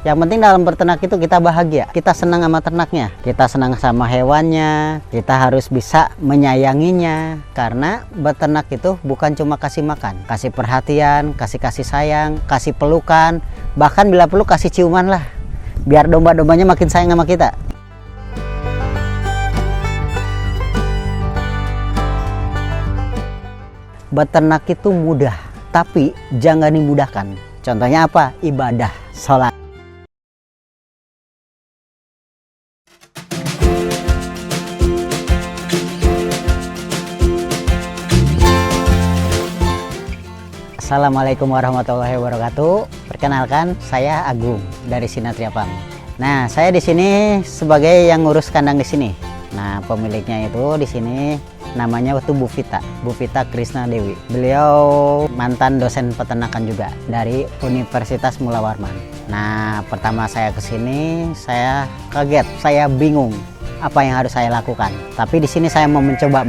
Yang penting dalam berternak itu kita bahagia, kita senang sama ternaknya, kita senang sama hewannya, kita harus bisa menyayanginya. Karena beternak itu bukan cuma kasih makan, kasih perhatian, kasih sayang, kasih pelukan, bahkan bila perlu kasih ciuman lah, biar domba-dombanya makin sayang sama kita. Beternak itu mudah, tapi jangan dimudahkan. Contohnya apa? Ibadah, sholat. Assalamualaikum warahmatullahi wabarakatuh. Perkenalkan, saya Agung dari Sinatria Farm. Nah, saya di sini sebagai yang ngurus kandang di sini. Nah, pemiliknya itu di sini namanya itu Bu Vita Krisna Dewi. Beliau mantan dosen peternakan juga dari Universitas Mula Warman. Nah, pertama saya kesini, saya kaget, saya bingung apa yang harus saya lakukan. Tapi di sini saya mau mencoba.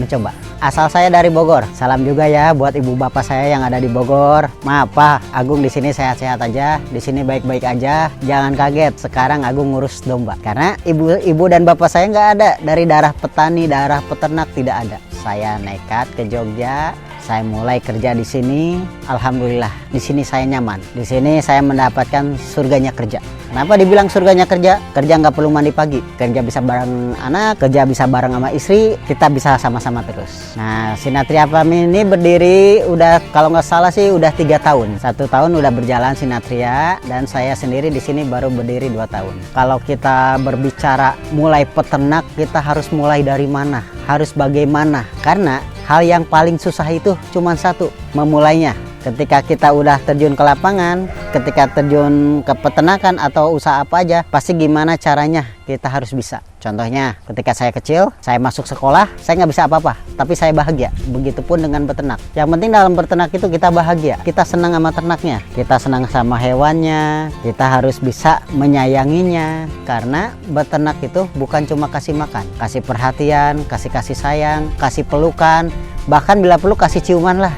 Asal saya dari Bogor. Salam juga ya buat ibu bapak saya yang ada di Bogor. Maaf Pak, Agung di sini sehat-sehat aja, di sini baik-baik aja. Jangan kaget, sekarang Agung ngurus domba. Karena ibu dan bapak saya nggak ada dari darah petani, darah peternak tidak ada. Saya nekat ke Jogja, saya mulai kerja di sini. Alhamdulillah, di sini saya nyaman. Di sini saya mendapatkan surganya kerja. Kenapa dibilang surganya kerja? Kerja nggak perlu mandi pagi, kerja bisa bareng anak, kerja bisa bareng sama istri, kita bisa sama-sama terus. Nah, Sinatria Farm ini berdiri udah, kalau nggak salah sih udah 3 tahun. 1 tahun udah berjalan Sinatria, dan saya sendiri di sini baru berdiri 2 tahun. Kalau kita berbicara mulai peternak, kita harus mulai dari mana? Harus bagaimana? Karena hal yang paling susah itu cuma satu, memulainya. Ketika kita udah terjun ke lapangan, ketika terjun ke peternakan atau usaha apa aja, pasti gimana caranya kita harus bisa. Contohnya, ketika saya kecil, saya masuk sekolah, saya nggak bisa apa-apa, tapi saya bahagia. Begitupun dengan beternak. Yang penting dalam beternak itu kita bahagia, kita senang sama ternaknya, kita senang sama hewannya, kita harus bisa menyayanginya. Karena beternak itu bukan cuma kasih makan, kasih perhatian, kasih sayang, kasih pelukan, bahkan bila perlu kasih ciuman lah,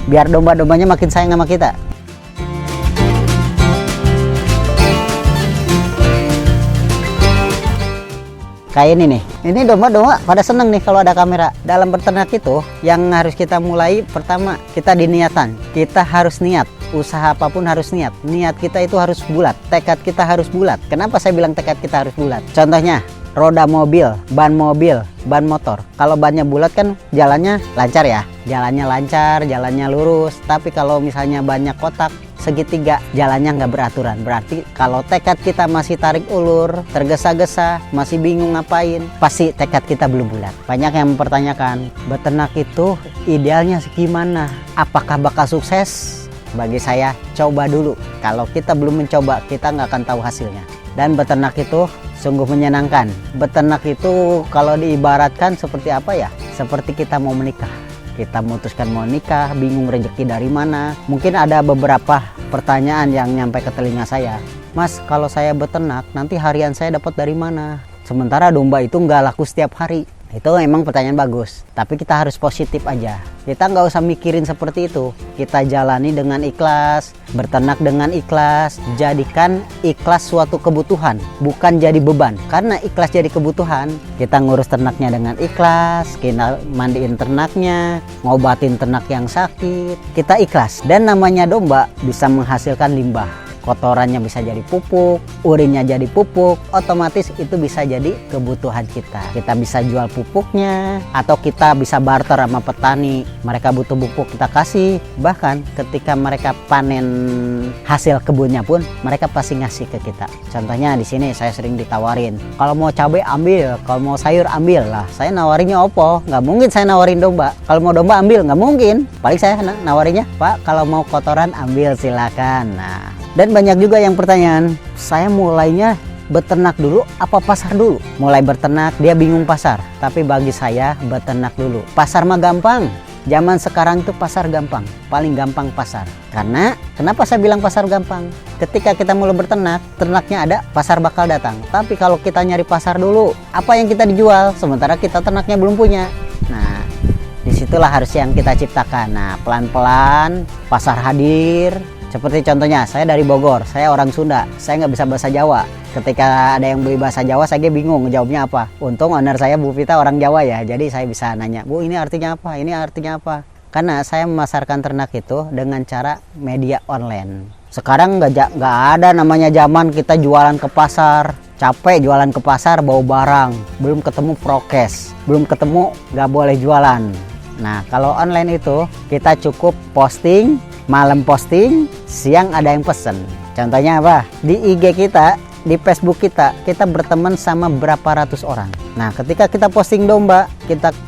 biar domba-dombanya makin sayang sama kita. Kayak ini nih, ini domba-domba pada seneng nih kalau ada kamera. Dalam beternak itu yang harus kita mulai pertama, kita diniatan. Kita harus niat, usaha apapun harus niat. Niat kita itu harus bulat, tekad kita harus bulat. Kenapa saya bilang tekad kita harus bulat? Contohnya, roda mobil, ban motor. Kalau bannya bulat kan jalannya lancar ya. Jalannya lancar, jalannya lurus. Tapi kalau misalnya banyak kotak, segitiga, jalannya nggak beraturan. Berarti kalau tekad kita masih tarik ulur, tergesa-gesa, masih bingung ngapain, pasti tekad kita belum bulat. Banyak yang mempertanyakan, beternak itu idealnya gimana? Apakah bakal sukses? Bagi saya, coba dulu. Kalau kita belum mencoba, kita nggak akan tahu hasilnya. Dan beternak itu sungguh menyenangkan. Beternak itu kalau diibaratkan seperti apa ya? Seperti kita mau menikah. Kita memutuskan mau nikah, bingung rezeki dari mana. Mungkin ada beberapa pertanyaan yang nyampe ke telinga saya. Mas, kalau saya beternak, nanti harian saya dapat dari mana? Sementara domba itu nggak laku setiap hari. Itu memang pertanyaan bagus, tapi kita harus positif aja. Kita nggak usah mikirin seperti itu. Kita jalani dengan ikhlas, berternak dengan ikhlas. Jadikan ikhlas suatu kebutuhan, bukan jadi beban. Karena ikhlas jadi kebutuhan, kita ngurus ternaknya dengan ikhlas, kita mandiin ternaknya, ngobatin ternak yang sakit, kita ikhlas. Dan namanya domba bisa menghasilkan limbah. Kotorannya bisa jadi pupuk, urinnya jadi pupuk, otomatis itu bisa jadi kebutuhan kita. Kita bisa jual pupuknya, atau kita bisa barter sama petani. Mereka butuh pupuk, kita kasih. Bahkan ketika mereka panen hasil kebunnya pun, mereka pasti ngasih ke kita. Contohnya di sini saya sering ditawarin, kalau mau cabai ambil, kalau mau sayur ambil lah. Saya nawarinnya opo? Nggak mungkin saya nawarin domba. Kalau mau domba ambil, nggak mungkin. Paling saya nawarinnya, Pak, kalau mau kotoran ambil silakan. Nah, dan banyak juga yang pertanyaan, saya mulainya beternak dulu apa pasar dulu? Mulai beternak dia bingung pasar, tapi bagi saya beternak dulu. Pasar mah gampang, zaman sekarang itu pasar gampang, paling gampang pasar. Karena kenapa saya bilang pasar gampang? Ketika kita mulai berternak, ternaknya ada, pasar bakal datang. Tapi kalau kita nyari pasar dulu, apa yang kita dijual? Sementara kita ternaknya belum punya. Nah, disitulah harus yang kita ciptakan. Nah, pelan-pelan pasar hadir. Seperti contohnya, saya dari Bogor, saya orang Sunda, saya nggak bisa bahasa Jawa. Ketika ada yang beli bahasa Jawa, saya bingung jawabnya apa. Untung owner saya Bu Vita orang Jawa ya, jadi saya bisa nanya, Bu ini artinya apa, ini artinya apa. Karena saya memasarkan ternak itu dengan cara media online. Sekarang nggak ada namanya zaman kita jualan ke pasar. Capek jualan ke pasar bawa barang, belum ketemu prokes, belum ketemu nggak boleh jualan. Nah kalau online itu kita cukup posting, malam posting, siang ada yang pesen. Contohnya apa? Di IG kita, di Facebook kita berteman sama berapa ratus orang. Nah ketika kita posting domba,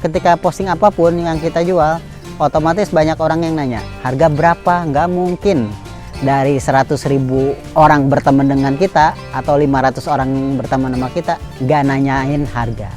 ketika posting apapun yang kita jual, otomatis banyak orang yang nanya, harga berapa? Nggak mungkin dari 100.000 orang berteman dengan kita atau 500 orang berteman sama kita nggak nanyain harga.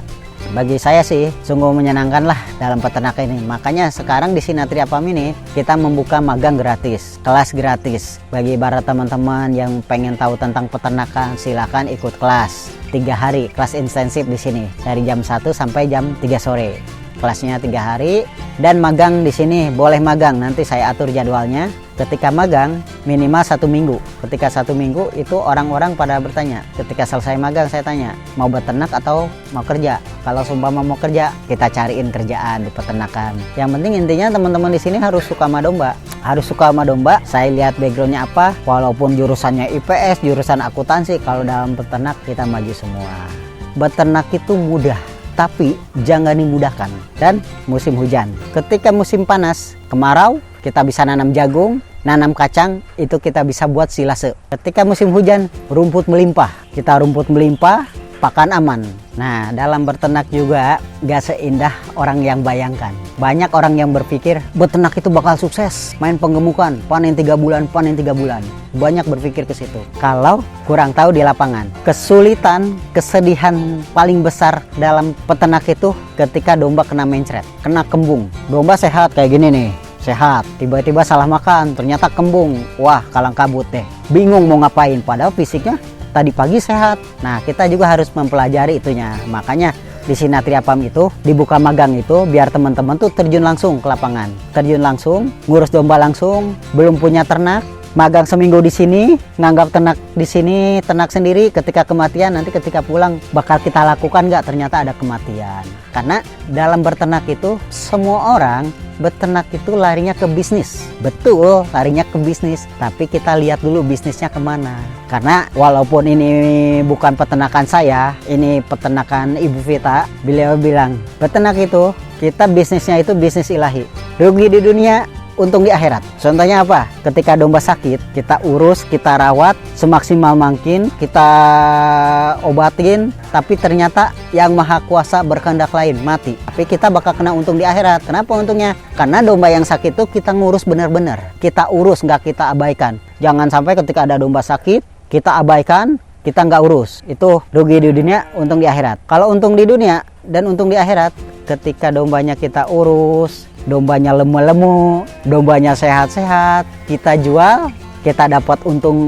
Bagi saya sih sungguh menyenangkan lah dalam peternakan ini. Makanya sekarang di Sinatria Farm ini kita membuka magang gratis, kelas gratis. Bagi para teman-teman yang pengen tahu tentang peternakan, silakan ikut kelas 3 hari, kelas intensif di sini dari jam 1 sampai jam 3 sore. Kelasnya 3 hari dan magang di sini boleh magang, nanti saya atur jadwalnya. Ketika magang minimal 1 minggu. Ketika 1 minggu itu orang-orang pada bertanya. Ketika selesai magang saya tanya, mau beternak atau mau kerja? Kalau seumpama mau kerja, kita cariin kerjaan di peternakan. Yang penting intinya teman-teman di sini harus suka sama domba. Harus suka sama domba. Saya lihat backgroundnya apa. Walaupun jurusannya IPS, jurusan akuntansi, kalau dalam peternak kita maju semua. Beternak itu mudah, tapi jangan dimudahkan. Dan musim hujan, ketika musim panas, kemarau, kita bisa nanam jagung, nanam kacang, itu kita bisa buat silase. Ketika musim hujan, rumput melimpah, kita rumput melimpah, pakan aman. Nah dalam berternak juga gak seindah orang yang bayangkan. Banyak orang yang berpikir beternak itu bakal sukses, main penggemukan, panen 3 bulan, panen 3 bulan. Banyak berpikir ke situ. Kalau kurang tahu di lapangan, kesulitan, kesedihan paling besar dalam peternak itu ketika domba kena mencret, kena kembung. Domba sehat kayak gini nih, sehat, tiba-tiba salah makan, ternyata kembung. Wah kalang kabut deh, bingung mau ngapain, padahal fisiknya tadi pagi sehat. Nah kita juga harus mempelajari itunya. Makanya di Sinatria Farm itu dibuka magang itu biar teman-teman tuh terjun langsung ke lapangan, terjun langsung, ngurus domba langsung. Belum punya ternak, magang seminggu di sini, nganggap ternak di sini ternak sendiri. Ketika kematian nanti ketika pulang bakal kita lakukan nggak? Ternyata ada kematian. Karena dalam berternak itu semua orang beternak itu larinya ke bisnis. Betul, larinya ke bisnis. Tapi kita lihat dulu bisnisnya kemana. Karena walaupun ini bukan peternakan saya, ini peternakan Ibu Vita, beliau bilang beternak itu kita bisnisnya itu bisnis ilahi. Rugi di dunia, untung di akhirat. Contohnya apa? Ketika domba sakit, kita urus, kita rawat semaksimal mungkin, kita obatin, tapi ternyata yang maha kuasa berkehendak lain, mati. Tapi kita bakal kena untung di akhirat. Kenapa untungnya? Karena domba yang sakit itu kita ngurus benar-benar. Kita urus, nggak kita abaikan. Jangan sampai ketika ada domba sakit, kita abaikan, kita nggak urus. Itu rugi di dunia, untung di akhirat. Kalau untung di dunia dan untung di akhirat, ketika dombanya kita urus, dombanya lemu-lemu, dombanya sehat-sehat, kita jual, kita dapat untung,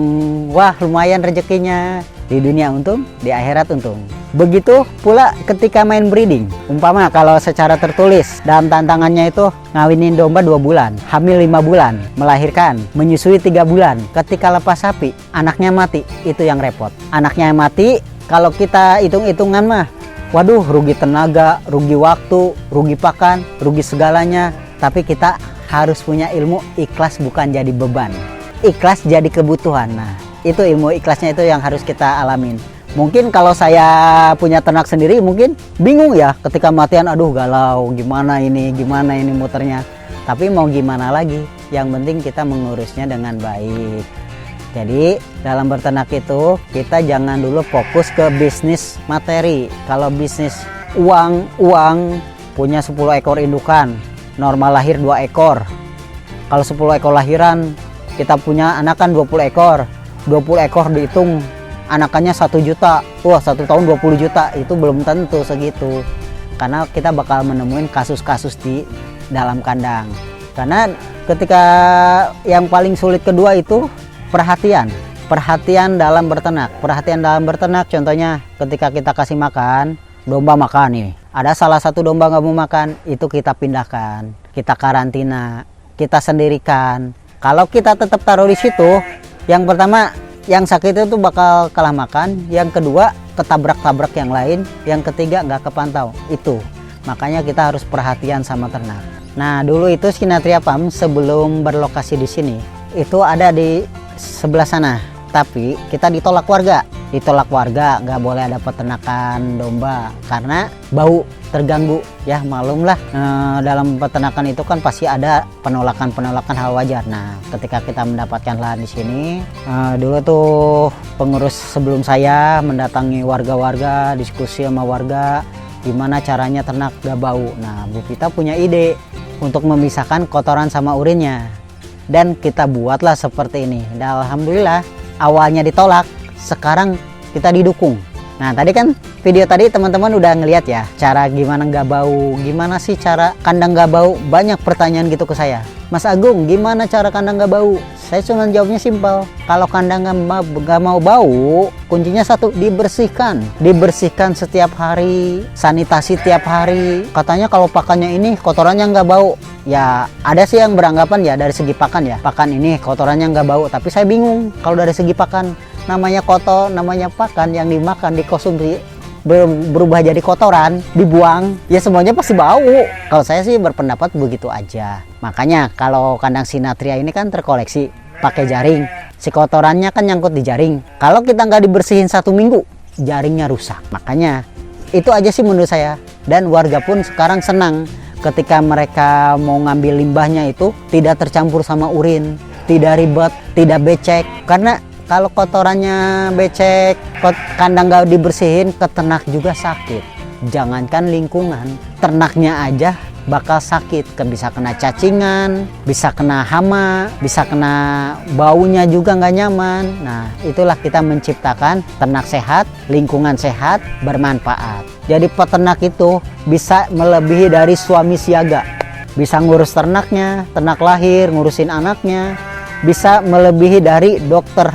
wah lumayan rezekinya. Di dunia untung, di akhirat untung. Begitu pula ketika main breeding. Umpama kalau secara tertulis dalam tantangannya itu ngawinin domba 2 bulan, hamil 5 bulan, melahirkan, menyusui 3 bulan. Ketika lepas sapi, anaknya mati, itu yang repot. Anaknya mati, kalau kita hitung-hitungan mah, waduh rugi tenaga, rugi waktu, rugi pakan, rugi segalanya. Tapi kita harus punya ilmu ikhlas bukan jadi beban. Ikhlas jadi kebutuhan. Nah, itu ilmu ikhlasnya itu yang harus kita alamin. Mungkin kalau saya punya ternak sendiri mungkin bingung ya ketika matian, aduh galau, gimana ini muternya. Tapi mau gimana lagi, yang penting kita mengurusnya dengan baik. Jadi dalam berternak itu kita jangan dulu fokus ke bisnis materi. Kalau bisnis uang, punya 10 ekor indukan, normal lahir 2 ekor. Kalau 10 ekor lahiran, kita punya anakan 20 ekor. 20 ekor dihitung anakannya 1 juta. Wah 1 tahun 20 juta, itu belum tentu segitu. Karena kita bakal menemuin kasus-kasus di dalam kandang. Karena ketika yang paling sulit kedua itu perhatian dalam berternak. Perhatian dalam berternak contohnya ketika kita kasih makan, domba makan nih, ada salah satu domba nggak mau makan, itu kita pindahkan, kita karantina, kita sendirikan. Kalau kita tetap taruh di situ, yang pertama yang sakit itu bakal kalah makan, yang kedua ketabrak-tabrak yang lain, yang ketiga nggak kepantau. Itu makanya kita harus perhatian sama ternak. Nah dulu itu Sinatria Farm sebelum berlokasi di sini itu ada di sebelah sana, tapi kita ditolak warga. Nggak boleh ada peternakan domba karena bau, terganggu. Ya malum lah, dalam peternakan itu kan pasti ada penolakan hal wajar. Nah ketika kita mendapatkan lahan di sini, dulu tuh pengurus sebelum saya mendatangi warga-warga, diskusi sama warga gimana caranya ternak gak bau. Nah Bu Vita punya ide untuk memisahkan kotoran sama urinnya, dan kita buatlah seperti ini. Dan alhamdulillah awalnya ditolak, sekarang kita didukung. Nah tadi kan video tadi teman-teman udah ngeliat ya cara gimana nggak bau, gimana sih cara kandang nggak bau. Banyak pertanyaan gitu ke saya, Mas Agung gimana cara kandang nggak bau. Saya cuma jawabnya simpel, kalau kandang nggak mau bau, kuncinya satu, dibersihkan setiap hari, sanitasi tiap hari. Katanya kalau pakannya ini kotorannya nggak bau. Ya ada sih yang beranggapan ya dari segi pakan ya, pakan ini kotorannya nggak bau, tapi saya bingung kalau dari segi pakan. Namanya kotor, namanya pakan yang dimakan, dikonsumsi, berubah jadi kotoran, dibuang, ya semuanya pasti bau. Kalau saya sih berpendapat begitu aja. Makanya kalau kandang Sinatria ini kan terkoleksi pakai jaring, si kotorannya kan nyangkut di jaring. Kalau kita nggak dibersihin 1 minggu, jaringnya rusak. Makanya itu aja sih menurut saya. Dan warga pun sekarang senang ketika mereka mau ngambil limbahnya itu tidak tercampur sama urin, tidak ribet, tidak becek. Karena kalau kotorannya becek, kandang nggak dibersihin, ke ternak juga sakit. Jangankan lingkungan, ternaknya aja bakal sakit. Bisa kena cacingan, bisa kena hama, bisa kena baunya juga nggak nyaman. Nah itulah kita menciptakan ternak sehat, lingkungan sehat, bermanfaat. Jadi peternak itu bisa melebihi dari suami siaga. Bisa ngurus ternaknya, ternak lahir, ngurusin anaknya. Bisa melebihi dari dokter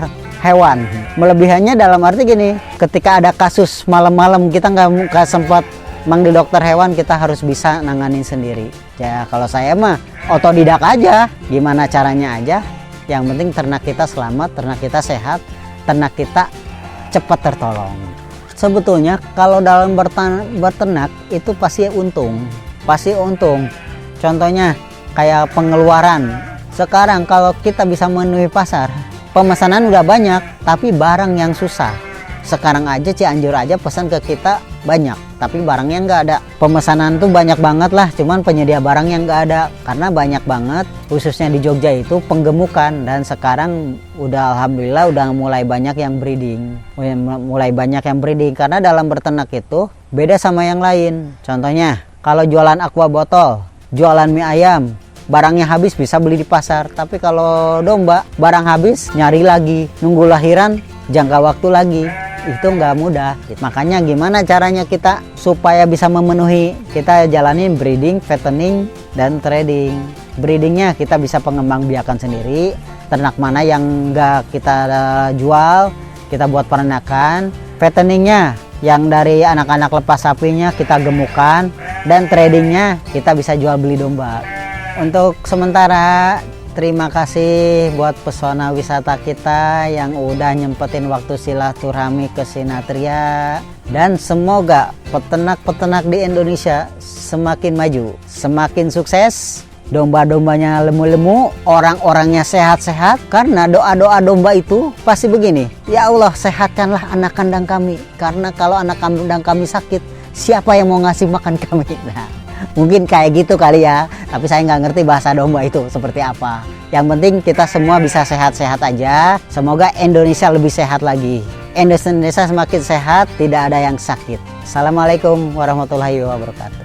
hewan. Melebihannya dalam arti gini, ketika ada kasus malam-malam kita nggak sempat manggil dokter hewan, kita harus bisa nanganin sendiri. Ya kalau saya mah otodidak aja, gimana caranya aja. Yang penting ternak kita selamat, ternak kita sehat, ternak kita cepat tertolong. Sebetulnya kalau dalam berternak itu pasti untung. Contohnya kayak pengeluaran. Sekarang kalau kita bisa memenuhi pasar, pemesanan udah banyak, tapi barang yang susah. Sekarang aja Cianjur aja pesan ke kita banyak, tapi barangnya nggak ada. Pemesanan tuh banyak banget lah, cuman penyedia barang yang nggak ada. Karena banyak banget, khususnya di Jogja itu penggemukan. Dan sekarang udah alhamdulillah udah mulai banyak yang breeding. Karena dalam berternak itu beda sama yang lain. Contohnya, kalau jualan aqua botol, jualan mie ayam, barangnya habis bisa beli di pasar. Tapi kalau domba barang habis nyari lagi, nunggu lahiran jangka waktu lagi, itu nggak mudah. Makanya gimana caranya kita supaya bisa memenuhi, kita jalanin breeding, fattening, dan trading. Breedingnya kita bisa pengembangbiakan sendiri, ternak mana yang nggak kita jual kita buat peternakan. Fatteningnya yang dari anak-anak lepas sapinya kita gemukan, dan tradingnya kita bisa jual beli domba. Untuk sementara, terima kasih buat pesona wisata kita yang udah nyempetin waktu silaturahmi ke Sinatria. Dan semoga peternak-peternak di Indonesia semakin maju, semakin sukses. Domba-dombanya lemu-lemu, orang-orangnya sehat-sehat. Karena doa-doa domba itu pasti begini, ya Allah sehatkanlah anak kandang kami. Karena kalau anak kandang kami sakit, siapa yang mau ngasih makan kami? Nah, mungkin kayak gitu kali ya, tapi saya nggak ngerti bahasa domba itu seperti apa. Yang penting kita semua bisa sehat-sehat aja. Semoga Indonesia lebih sehat lagi. Indonesia semakin sehat, tidak ada yang sakit. Assalamualaikum warahmatullahi wabarakatuh.